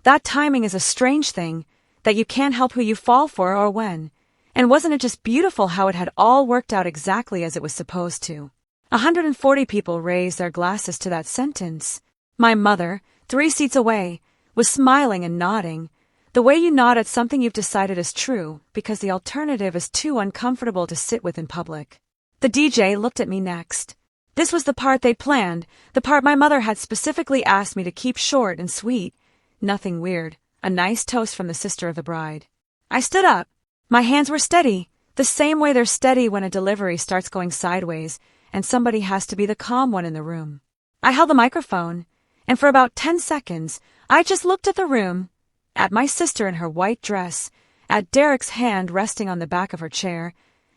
That timing is a strange thing, that you can't help who you fall for or when. And wasn't it just beautiful how it had all worked out exactly as it was supposed to? 140 people raised their glasses to that sentence. My mother, 3 seats away, was smiling and nodding, the way you nod at something you've decided is true, because the alternative is too uncomfortable to sit with in public. The DJ looked at me next. This was the part they'd planned, the part my mother had specifically asked me to keep short and sweet. Nothing weird, a nice toast from the sister of the bride. I stood up. My hands were steady, the same way they're steady when a delivery starts going sideways, and somebody has to be the calm one in the room. I held the microphone, and for about 10 seconds, I just looked at the room, at my sister in her white dress, at Derek's hand resting on the back of her chair,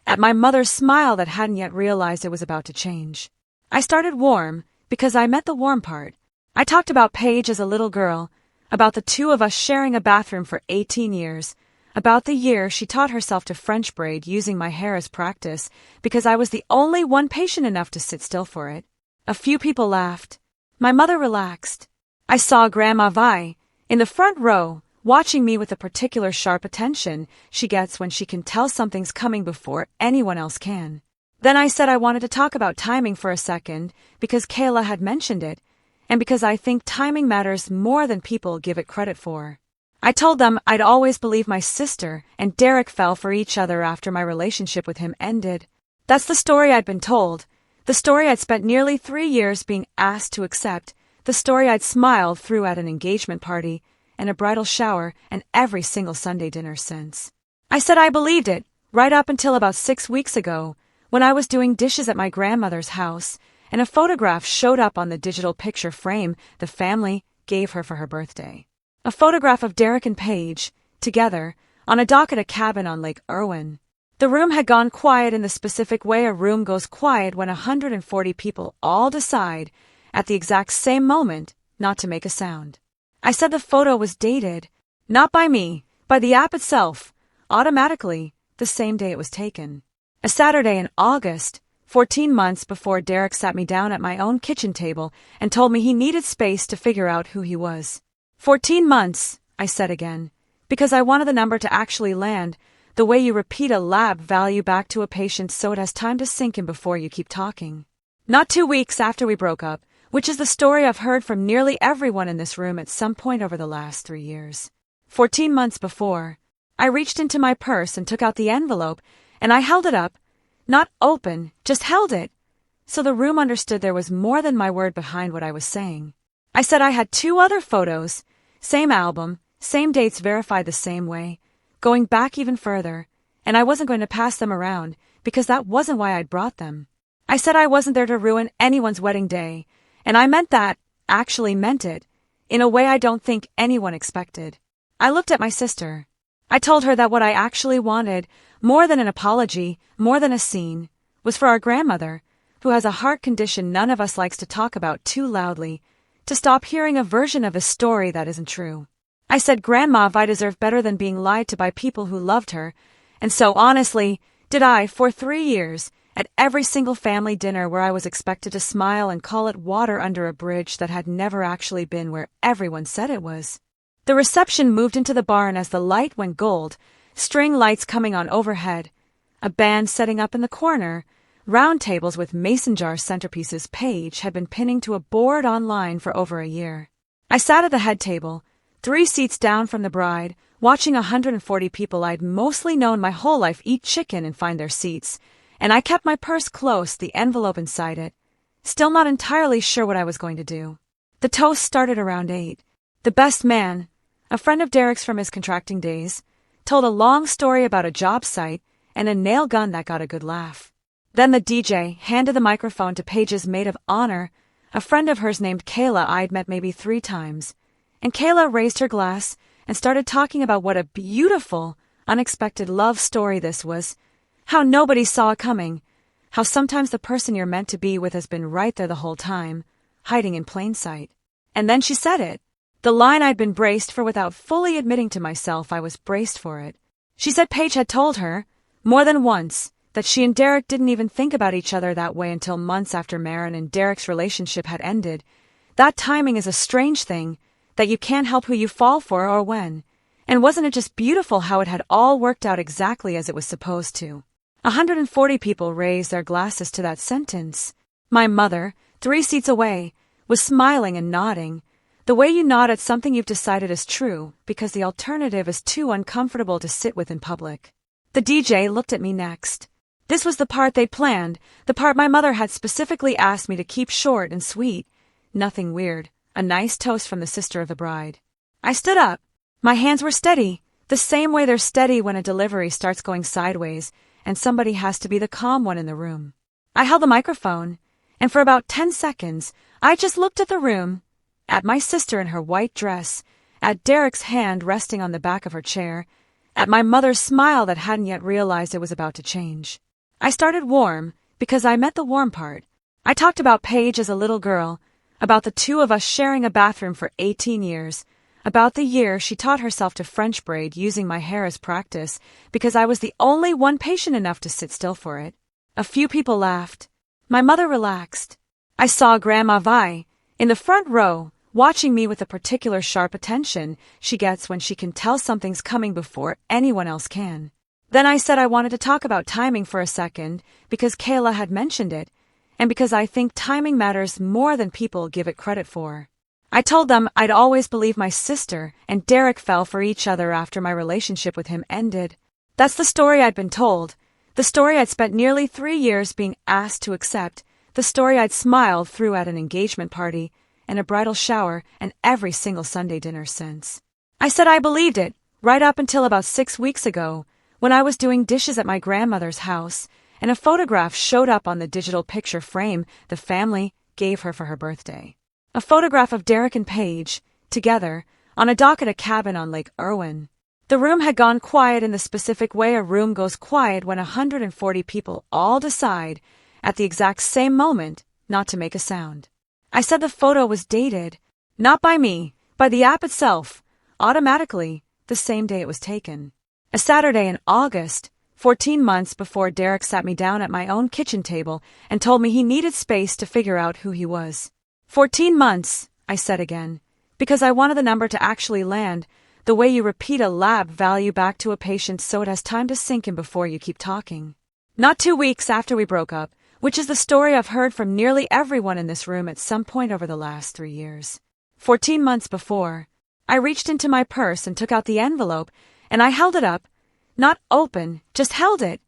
at my mother's smile that hadn't yet realized it was about to change. I started warm, because I met the warm part. I talked about Paige as a little girl, about the 2 of us sharing a bathroom for 18 years, about the year she taught herself to French braid using my hair as practice, because I was the only one patient enough to sit still for it. A few people laughed. My mother relaxed. I saw Grandma Vi, in the front row, watching me with the particular sharp attention she gets when she can tell something's coming before anyone else can. Then I said I wanted to talk about timing for a second, because Kayla had mentioned it, and because I think timing matters more than people give it credit for. I told them I'd always believed my sister and Derek fell for each other after my relationship with him ended. That's the story I'd been told, the story I'd spent nearly 3 years being asked to accept, the story I'd smiled through at an engagement party, and a bridal shower, and every single Sunday dinner since. I said I believed it, right up until about 6 weeks ago, when I was doing dishes at my grandmother's house, and a photograph showed up on the digital picture frame the family gave her for her birthday. A photograph of Derek and Paige, together, on a dock at a cabin on Lake Irwin. The room had gone quiet in the specific way a room goes quiet when 140 people all decide, at the exact same moment, not to make a sound. I said the photo was dated, not by me, by the app itself, automatically, the same day it was taken. A Saturday in August, 14 months before Derek sat me down at my own kitchen table and told me he needed space to figure out who he was. 14 months, I said again, because I wanted the number to actually land, the way you repeat a lab value back to a patient so it has time to sink in before you keep talking. Not 2 weeks after we broke up, which is the story I've heard from nearly everyone in this room at some point over the last 3 years. 14 months before, I reached into my purse and took out the envelope, and I held it up, not open, just held it, so the room understood there was more than my word behind what I was saying. I said I had 2 other photos, same album, same dates verified the same way, going back even further, and I wasn't going to pass them around, because that wasn't why I'd brought them. I said I wasn't there to ruin anyone's wedding day, and I meant that, actually meant it, in a way I don't think anyone expected. I looked at my sister. I told her that what I actually wanted, more than an apology, more than a scene, was for our grandmother, who has a heart condition none of us likes to talk about too loudly, to stop hearing a version of a story that isn't true. I said Grandma Vi deserved better than being lied to by people who loved her, and so honestly, did I for 3 years, At every single family dinner where I was expected to smile and call it water under a bridge that had never actually been where everyone said it was. The reception moved into the barn as the light went gold, string lights coming on overhead, a band setting up in the corner, round tables with mason jar centerpieces Paige had been pinning to a board online for over a year. I sat at the head table, 3 seats down from the bride, watching 140 people I'd mostly known my whole life eat chicken and find their seats, and I kept my purse close, the envelope inside it, still not entirely sure what I was going to do. The toast started around 8. The best man, a friend of Derek's from his contracting days, told a long story about a job site and a nail gun that got a good laugh. Then the DJ handed the microphone to Paige's maid of honor, a friend of hers named Kayla I'd met maybe 3 times, and Kayla raised her glass and started talking about what a beautiful, unexpected love story this was, how nobody saw it coming, how sometimes the person you're meant to be with has been right there the whole time, hiding in plain sight. And then she said it. The line I'd been braced for without fully admitting to myself I was braced for it. She said Paige had told her, more than once, that she and Derek didn't even think about each other that way until months after Maren and Derek's relationship had ended. That timing is a strange thing, that you can't help who you fall for or when. And wasn't it just beautiful how it had all worked out exactly as it was supposed to? 140 people raised their glasses to that sentence. My mother, 3 seats away, was smiling and nodding, the way you nod at something you've decided is true, because the alternative is too uncomfortable to sit with in public. The DJ looked at me next. This was the part they'd planned, the part my mother had specifically asked me to keep short and sweet. Nothing weird, a nice toast from the sister of the bride. I stood up. My hands were steady, the same way they're steady when a delivery starts going sideways, and somebody has to be the calm one in the room. I held the microphone, and for about 10 seconds, I just looked at the room, at my sister in her white dress, at Derek's hand resting on the back of her chair, at my mother's smile that hadn't yet realized it was about to change. I started warm, because I meant the warm part. I talked about Paige as a little girl, about the 2 of us sharing a bathroom for 18 years, about the year she taught herself to French braid using my hair as practice because I was the only one patient enough to sit still for it. A few people laughed. My mother relaxed. I saw Grandma Vi, in the front row, watching me with the particular sharp attention she gets when she can tell something's coming before anyone else can. Then I said I wanted to talk about timing for a second because Kayla had mentioned it, and because I think timing matters more than people give it credit for. I told them I'd always believed my sister and Derek fell for each other after my relationship with him ended. That's the story I'd been told, the story I'd spent nearly 3 years being asked to accept, the story I'd smiled through at an engagement party and a bridal shower and every single Sunday dinner since. I said I believed it, right up until about 6 weeks ago, when I was doing dishes at my grandmother's house, and a photograph showed up on the digital picture frame the family gave her for her birthday. A photograph of Derek and Paige, together, on a dock at a cabin on Lake Irwin. The room had gone quiet in the specific way a room goes quiet when 140 people all decide, at the exact same moment, not to make a sound. I said the photo was dated, not by me, by the app itself, automatically, the same day it was taken. A Saturday in August, 14 months before Derek sat me down at my own kitchen table and told me he needed space to figure out who he was. 14 months, I said again, because I wanted the number to actually land, the way you repeat a lab value back to a patient so it has time to sink in before you keep talking. Not 2 weeks after we broke up, which is the story I've heard from nearly everyone in this room at some point over the last 3 years. 14 months before, I reached into my purse and took out the envelope, and I held it up, not open, just held it,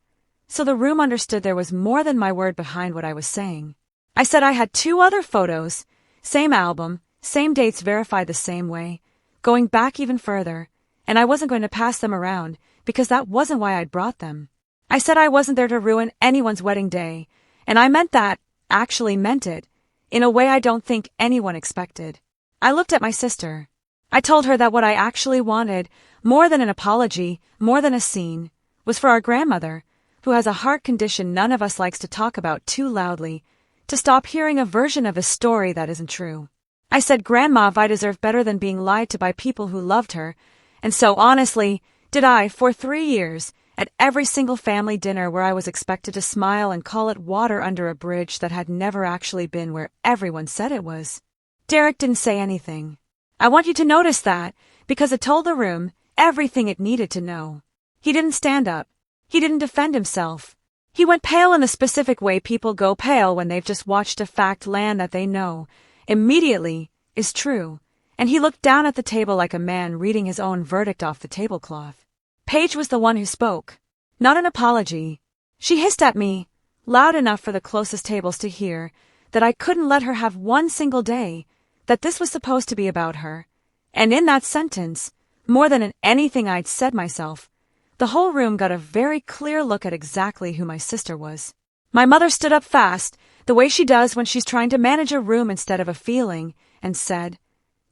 so the room understood there was more than my word behind what I was saying. I said I had 2 other photos, same album, same dates verified the same way, going back even further, and I wasn't going to pass them around because that wasn't why I'd brought them. I said I wasn't there to ruin anyone's wedding day, and I meant that, actually meant it, in a way I don't think anyone expected. I looked at my sister. I told her that what I actually wanted, more than an apology, more than a scene, was for our grandmother, who has a heart condition none of us likes to talk about too loudly, to stop hearing a version of a story that isn't true. I said Grandma Vi deserved better than being lied to by people who loved her, and so honestly, did I for 3 years, At every single family dinner where I was expected to smile and call it water under a bridge that had never actually been where everyone said it was. Derek didn't say anything. I want you to notice that, because it told the room everything it needed to know. He didn't stand up. He didn't defend himself. He went pale in the specific way people go pale when they've just watched a fact land that they know immediately is true, and he looked down at the table like a man reading his own verdict off the tablecloth. Paige was the one who spoke. Not an apology. She hissed at me, loud enough for the closest tables to hear, that I couldn't let her have one single day, that this was supposed to be about her. And in that sentence, more than in anything I'd said myself, the whole room got a very clear look at exactly who my sister was. My mother stood up fast, the way she does when she's trying to manage a room instead of a feeling, and said,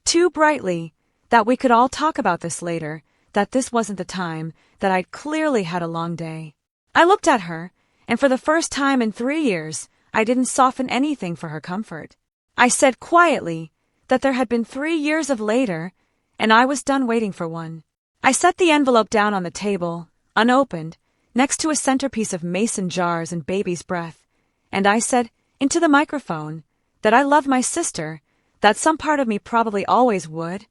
too brightly, that we could all talk about this later, that this wasn't the time, that I'd clearly had a long day. I looked at her, and for the first time in 3 years, I didn't soften anything for her comfort. I said quietly that there had been 3 years of later, and I was done waiting for one. I set the envelope down on the table, unopened, next to a centerpiece of mason jars and baby's breath, and I said, into the microphone, that I loved my sister, that some part of me probably always would,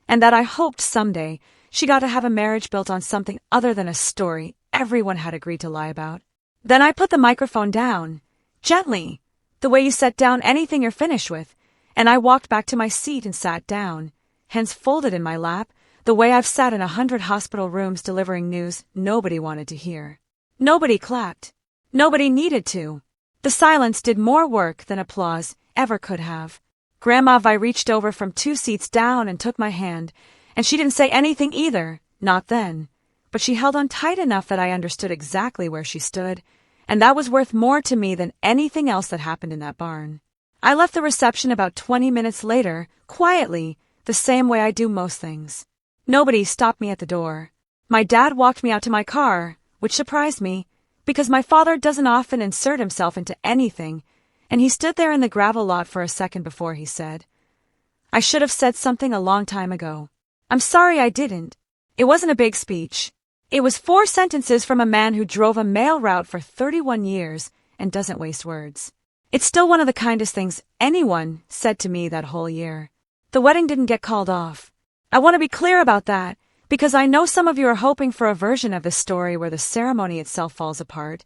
and that I hoped someday she got to have a marriage built on something other than a story everyone had agreed to lie about. Then I put the microphone down, gently, the way you set down anything you're finished with, and I walked back to my seat and sat down, hands folded in my lap, the way I've sat in 100 hospital rooms delivering news nobody wanted to hear. Nobody clapped. Nobody needed to. The silence did more work than applause ever could have. Grandma Vi reached over from 2 seats down and took my hand, and she didn't say anything either, not then, but she held on tight enough that I understood exactly where she stood, and that was worth more to me than anything else that happened in that barn. I left the reception about 20 minutes later, quietly, the same way I do most things. Nobody stopped me at the door. My dad walked me out to my car, which surprised me, because my father doesn't often insert himself into anything, and he stood there in the gravel lot for a second before he said, I should have said something a long time ago. I'm sorry I didn't. It wasn't a big speech. It was 4 sentences from a man who drove a mail route for 31 years and doesn't waste words. It's still one of the kindest things anyone said to me that whole year. The wedding didn't get called off. I want to be clear about that, because I know some of you are hoping for a version of this story where the ceremony itself falls apart,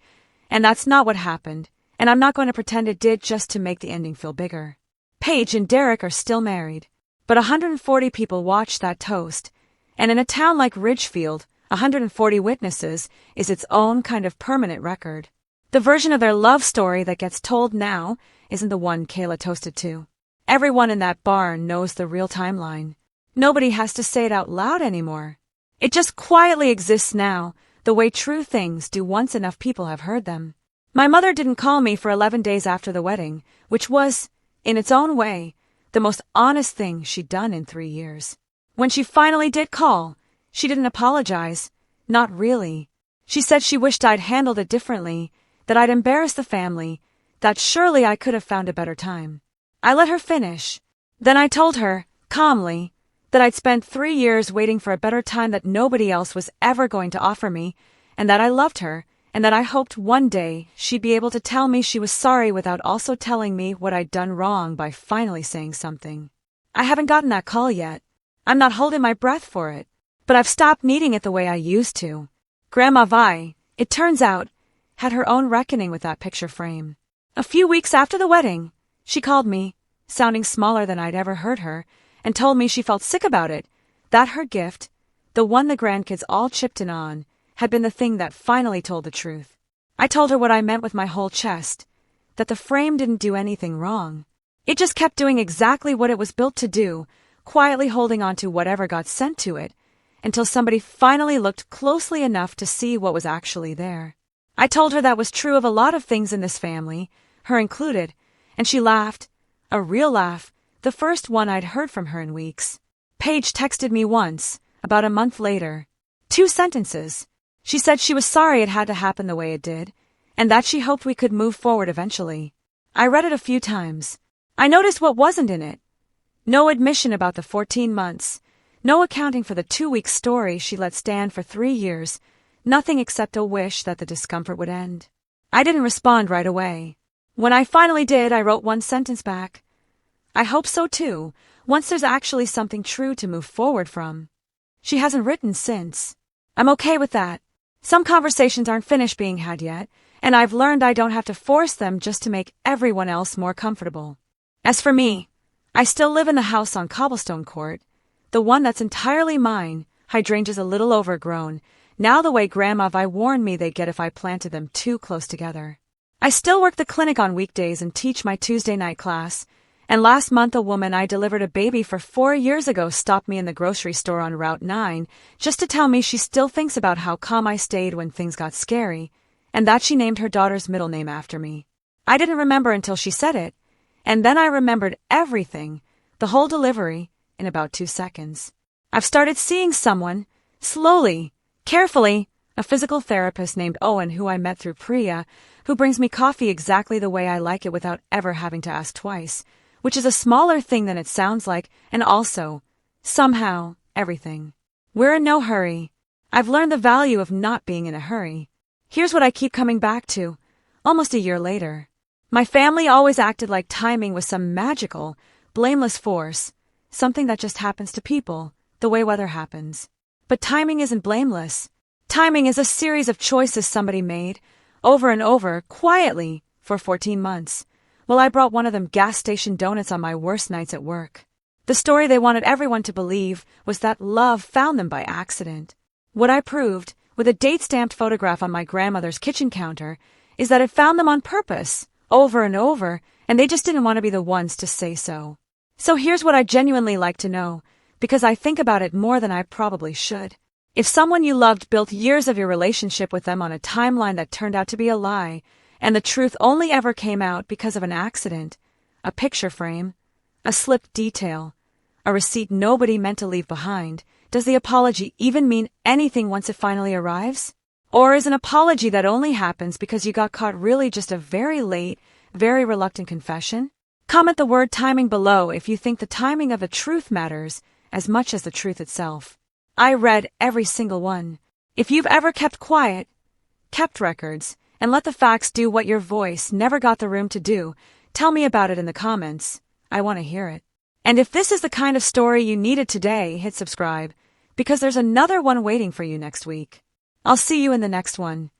and that's not what happened, and I'm not going to pretend it did just to make the ending feel bigger. Paige and Derek are still married, but 140 people watched that toast, and in a town like Ridgefield, 140 witnesses is its own kind of permanent record. The version of their love story that gets told now isn't the one Kayla toasted to. Everyone in that barn knows the real timeline. Nobody has to say it out loud anymore. It just quietly exists now, the way true things do once enough people have heard them. My mother didn't call me for 11 days after the wedding, which was, in its own way, the most honest thing she'd done in 3 years. When she finally did call, she didn't apologize. Not really. She said she wished I'd handled it differently, that I'd embarrassed the family, that surely I could have found a better time. I let her finish. Then I told her, calmly, that I'd spent 3 years waiting for a better time that nobody else was ever going to offer me, and that I loved her, and that I hoped one day she'd be able to tell me she was sorry without also telling me what I'd done wrong by finally saying something. I haven't gotten that call yet. I'm not holding my breath for it, but I've stopped needing it the way I used to. Grandma Vi, it turns out, had her own reckoning with that picture frame. A few weeks after the wedding, she called me, sounding smaller than I'd ever heard her, and told me she felt sick about it, that her gift, the one the grandkids all chipped in on, had been the thing that finally told the truth. I told her what I meant with my whole chest, that the frame didn't do anything wrong. It just kept doing exactly what it was built to do, quietly holding on to whatever got sent to it, until somebody finally looked closely enough to see what was actually there. I told her that was true of a lot of things in this family, her included, and she laughed, a real laugh, the first one I'd heard from her in weeks. Paige texted me once, about a month later. 2 sentences. She said she was sorry it had to happen the way it did, and that she hoped we could move forward eventually. I read it a few times. I noticed what wasn't in it. No admission about the 14 months, no accounting for the 2-week story she let stand for 3 years, nothing except a wish that the discomfort would end. I didn't respond right away. When I finally did, I wrote one sentence back. I hope so too, once there's actually something true to move forward from. She hasn't written since. I'm okay with that. Some conversations aren't finished being had yet, and I've learned I don't have to force them just to make everyone else more comfortable. As for me, I still live in the house on Cobblestone Court, the one that's entirely mine. Hydrangeas a little overgrown, now the way Grandma Vi warned me they'd get if I planted them too close together. I still work the clinic on weekdays and teach my Tuesday night class, and last month a woman I delivered a baby for 4 years ago stopped me in the grocery store on Route 9 just to tell me she still thinks about how calm I stayed when things got scary, and that she named her daughter's middle name after me. I didn't remember until she said it, and then I remembered everything, the whole delivery, in about 2 seconds. I've started seeing someone, slowly, carefully, a physical therapist named Owen who I met through Priya, who brings me coffee exactly the way I like it without ever having to ask twice, which is a smaller thing than it sounds like, and also, somehow, everything. We're in no hurry. I've learned the value of not being in a hurry. Here's what I keep coming back to, almost a year later. My family always acted like timing was some magical, blameless force, something that just happens to people, the way weather happens. But timing isn't blameless. Timing is a series of choices somebody made, over and over, quietly, for 14 months. Well, I brought one of them gas station donuts on my worst nights at work. The story they wanted everyone to believe was that love found them by accident. What I proved, with a date-stamped photograph on my grandmother's kitchen counter, is that it found them on purpose, over and over, and they just didn't want to be the ones to say so. So here's what I genuinely like to know, because I think about it more than I probably should. If someone you loved built years of your relationship with them on a timeline that turned out to be a lie, and the truth only ever came out because of an accident, a picture frame, a slipped detail, a receipt nobody meant to leave behind, does the apology even mean anything once it finally arrives? Or is an apology that only happens because you got caught really just a very late, very reluctant confession? Comment the word timing below if you think the timing of a truth matters as much as the truth itself. I read every single one. If you've ever kept quiet, kept records, and let the facts do what your voice never got the room to do, tell me about it in the comments. I want to hear it. And if this is the kind of story you needed today, hit subscribe, because there's another one waiting for you next week. I'll see you in the next one.